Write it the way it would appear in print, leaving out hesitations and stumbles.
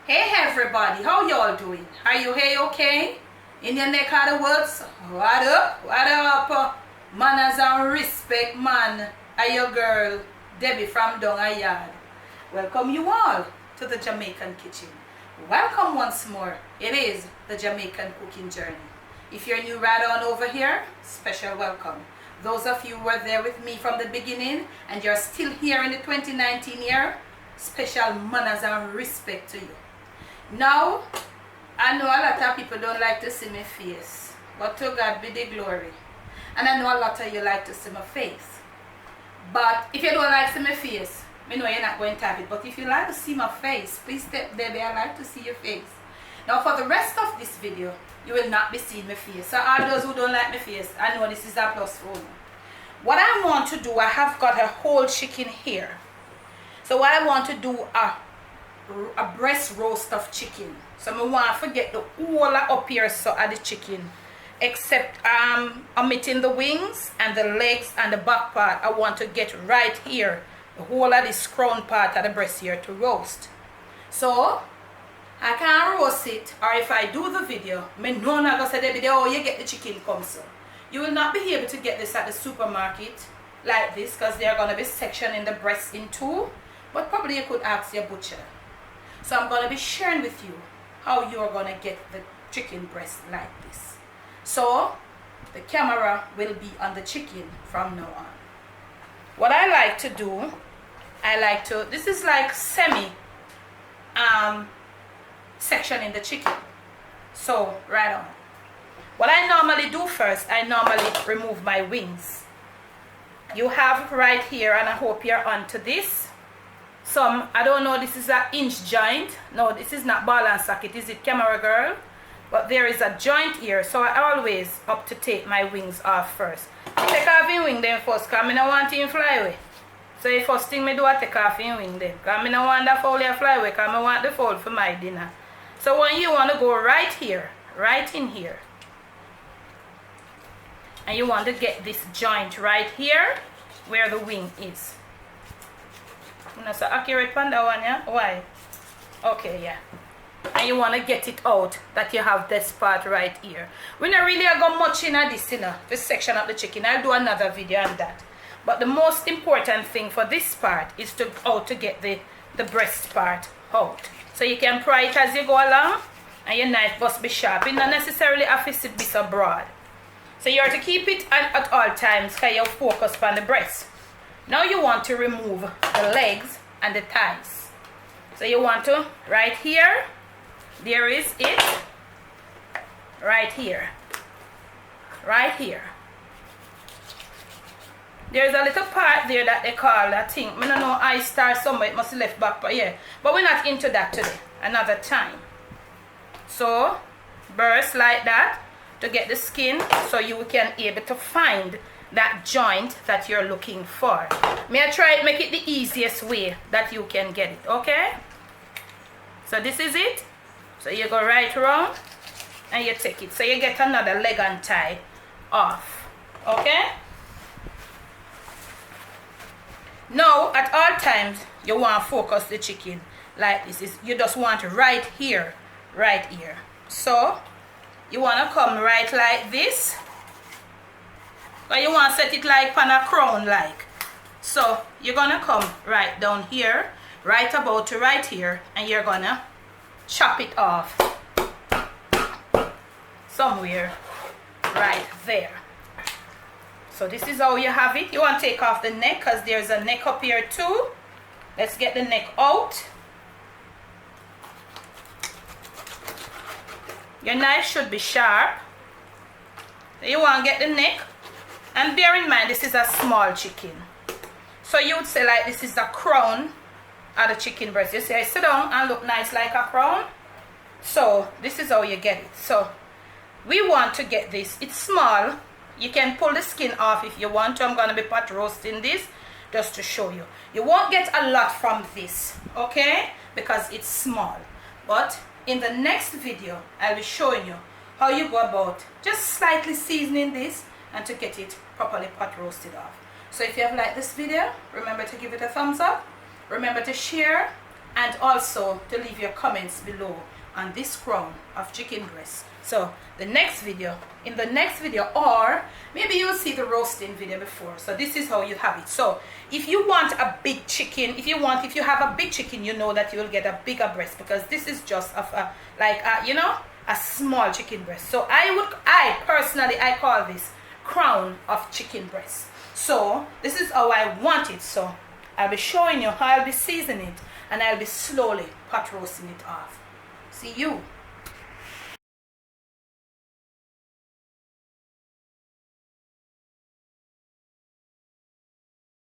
Hey everybody, how y'all doing? Are you hey okay? In your neck of the woods? What up? What up? Manners and respect, man. Are your girl, Debbie from Donga Yard. Welcome you all to the Jamaican kitchen. Welcome once more. It is the Jamaican cooking journey. If you're new right on over here, special welcome. Those of you who were there with me from the beginning and you're still here in the 2019 year, special manners and respect to you. Now, I know a lot of people don't like to see my face, but to God be the glory. And I know a lot of you like to see my face. But if you don't like to see my face, I know you're not going to have it. But if you like to see my face, please step there. I like to see your face. Now, for the rest of this video, you will not be seeing my face. So all those who don't like my face, I know this is a plus for you. What I want to do, I have got a whole chicken here. So what I want to do, a breast roast of chicken. So I want to forget the whole up here so of the chicken, except omitting the wings and the legs and the back part. I want to get right here the whole of this crown part of the breast here to roast. So I can't roast it, or if I do the video, me no not gonna say the video, oh, you get the chicken come so. You will not be able to get this at the supermarket like this, because they're gonna be sectioning the breast in two. But probably you could ask your butcher. So I'm going to be sharing with you how you're going to get the chicken breast like this. So the camera will be on the chicken from now on. What I like to do, this is like semi section in the chicken. So right on. What I normally do first, I normally remove my wings. You have right here, and I hope you're onto this. I don't know, this is an inch joint. No, this is not ball and socket, is it, camera girl? But there is a joint here, so I always up to take my wings off first. Take off your wing then first, because I don't want him fly away. So the first thing I do, I take off your wing then. Because I don't want that fowl to fly away, because I want the fowl for my dinner. So when you want to go right here, right in here, and you want to get this joint right here, where the wing is. Not so accurate on that one, yeah? Why? Okay, yeah. And you want to get it out that you have this part right here. We not really go much in this, this section of the chicken. I'll do another video on that. But the most important thing for this part is to get the breast part out. So you can pry it as you go along, and your knife must be sharp. It not necessarily have to be so broad. So you have to keep it at all times because you focus on the breast. Now you want to remove the legs and the thighs. So you want to, right here, there is it, right here, right here. There's a little part there that they call, I think, I don't know, I star somewhere, it must be left back, but yeah. But we're not into that today, another time. So, burst like that to get the skin so you can be able to find that joint that you're looking for. May I try it, make it the easiest way that you can get it, okay? So this is it. So you go right around and you take it. So you get another leg and thigh off, okay? Now, at all times, you want to focus the chicken like this. You just want right here, right here. So, you want to come right like this. But you want to set it like on a crown like. So you're going to come right down here, right about to right here, and you're going to chop it off somewhere right there. So this is how you have it. You want to take off the neck because there's a neck up here too. Let's get the neck out. Your knife should be sharp. So you want to get the neck. And bear in mind, this is a small chicken. So you would say like this is a crown of the chicken breast. You see, I sit down and look nice like a crown. So this is how you get it. So we want to get this. It's small. You can pull the skin off if you want to. I'm going to be pot roasting this just to show you. You won't get a lot from this, okay? Because it's small. But in the next video, I'll be showing you how you go about just slightly seasoning this and to get it properly pot roasted off. So if you have liked this video, remember to give it a thumbs up, remember to share and also to leave your comments below on this crown of chicken breast. So in the next video, or maybe you'll see the roasting video before. So this is how you have it. So if you want a big chicken, if you have a big chicken, you know that you will get a bigger breast, because this is just of a a small chicken breast. So I personally call this crown of chicken breast. So this is how I want it. So I'll be showing you how I'll be seasoning it, and I'll be slowly pot roasting it off. See you